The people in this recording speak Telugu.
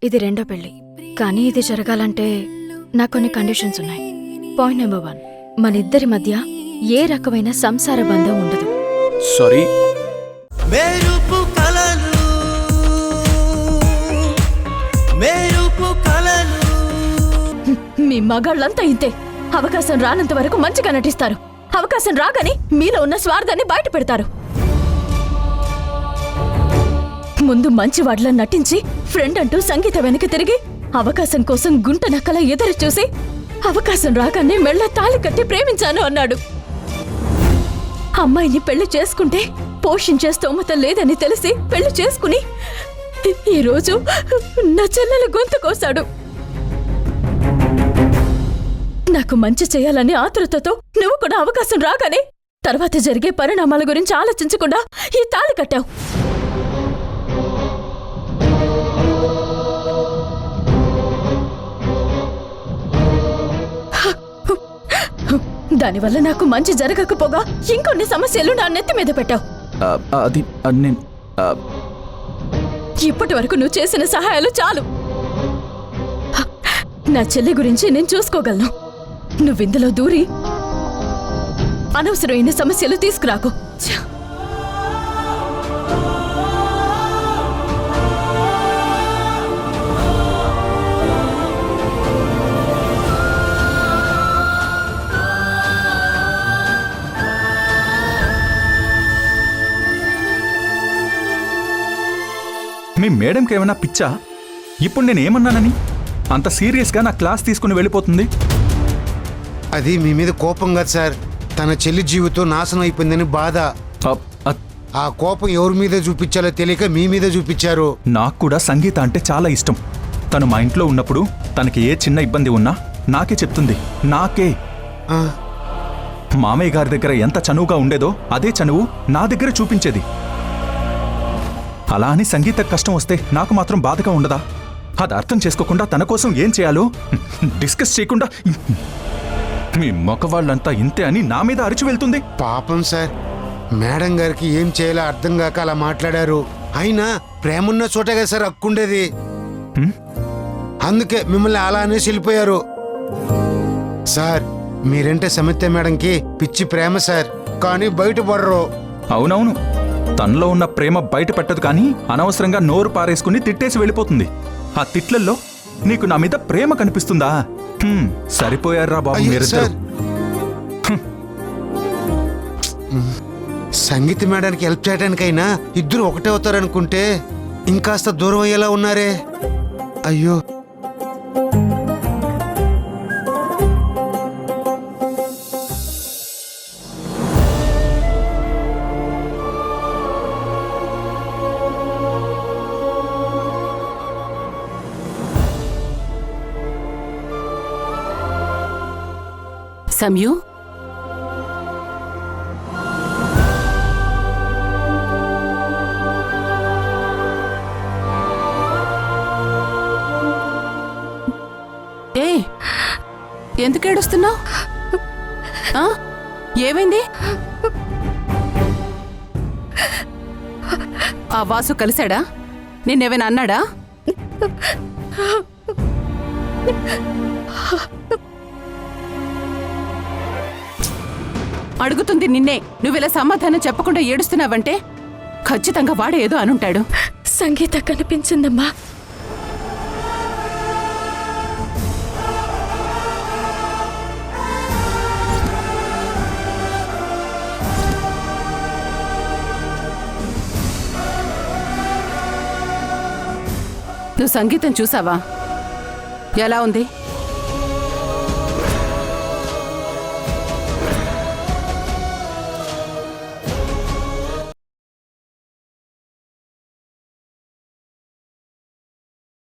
ఇది రెండో పెళ్లి. కానీ ఇది జరగాలంటే నాకు కొన్ని కండిషన్స్ ఉన్నాయి. పాయింట్ నెంబర్ 1, మనిద్దరి మధ్య ఏ రకమైన సంసార బంధం ఉండదు. సారీ. మీ మగాళ్ళంతా ఇంతే. అవకాశం రానంత వరకు మంచిగా నటిస్తారు. అవకాశం రాగానే మీలో ఉన్న స్వార్థాన్ని బయట పెడతారు. ముందు మంచి వాడిలా నటించి ఫ్రెండ్ అంటూ సంగీత వెనక తిరిగి అవకాశం కోసం గుంట నక్కల ఎదురు చూసి అవకాశం రాగానే మెళ్ళ తాళి కట్టి ప్రేమించాను అన్నాడు. అమ్మాయిని పెళ్లి చేసుకుంటే పోషించే స్తోమత లేదని తెలిసి పెళ్లి చేసుకుని ఈరోజు నా చెల్లెల గొంతు కోసాడు. నాకు మంచి చేయాలని ఆతృతతో నువ్వు కూడా అవకాశం రాగానే తర్వాత జరిగే పరిణామాల గురించి ఆలోచించకుండా ఈ తాళి కట్టావు. దానివల్ల నాకు మంచి జరగకపోగా ఇంకొన్ని సమస్యలు నా నెత్తి మీద పెట్టావు. అది నేను ఇప్పటి వరకు నువ్వు చేసిన సహాయాలు చాలు. నా చెల్లి గురించి నేను చూసుకోగలను. నువ్విందులో దూరి అనవసరమైన సమస్యలు తీసుకురాకు. మీ మేడంకి ఏమన్నా పిచ్చా? ఇప్పుడు నేనేమన్నానని అంత సీరియస్గా నా క్లాస్ తీసుకుని వెళ్ళిపోతుంది? అది మీ మీద కోపం కాదు సార్, తన చెల్లి జీవితం నాశనం అయిపోయిందని బాధ. ఆ కోపం ఎవరి మీద చూపించాలో తెలియక మీ మీద చూపించారు. నాకు కూడా సంగీత అంటే చాలా ఇష్టం. తను మా ఇంట్లో ఉన్నప్పుడు తనకి ఏ చిన్న ఇబ్బంది ఉన్నా నాకే చెప్తుంది. నాకే. మామయ్య గారి దగ్గర ఎంత చనువుగా ఉండేదో అదే చనువు నా దగ్గర చూపించేది. అలా అని సంగీత కష్టం వస్తే నాకు మాత్రం బాధగా ఉండదా? అది అర్థం చేసుకోకుండా తన కోసం ఏం చేయాలో డిస్కస్ చేయకుండా మీ మొక్కవాళ్ళంతా ఇంతే అని నా మీద అరిచి వెళ్తుంది. పాపం సార్, మేడం గారికి ఏం చేయాలో అర్థం కాక అలా మాట్లాడారు. అయినా ప్రేమున్న చోటగా సార్ హక్కుండేది. అందుకే మిమ్మల్ని అలా అనేసి వెళ్ళిపోయారు. సార్, మీరంటే సమిత మేడంకి పిచ్చి ప్రేమ సార్, కానీ బయటపడరు. అవునవును, తనలో ఉన్న ప్రేమ బయట పెట్టదు, కానీ అనవసరంగా నోరు పారేసుకుని తిట్టేసి వెళ్ళిపోతుంది. ఆ తిట్లల్లో నీకు నా మీద ప్రేమ కనిపిస్తుందా? సరిపోయారా బాబు మీరిద్దరు. సంగీత మేడానికి హెల్ప్ చేయడానికైనా ఇద్దరు ఒకటే అవుతారనుకుంటే ఇంకాస్త దూరం అయ్యేలా ఉన్నారే. అయ్యో, సంయు, ఎందుకు ఏడుస్తున్నావు? ఏమైంది? ఆ వాసు కలిశాడా? నిన్నేమైనా అన్నాడా? అడుగుతుంది నిన్నే. నువ్విలా సమాధానం చెప్పకుండా ఏడుస్తున్నావంటే ఖచ్చితంగా వాడే ఏదో అనుంటాడు. సంగీత కనిపించిందమ్మా. నువ్వు సంగీతం చూసావా? ఎలా ఉంది?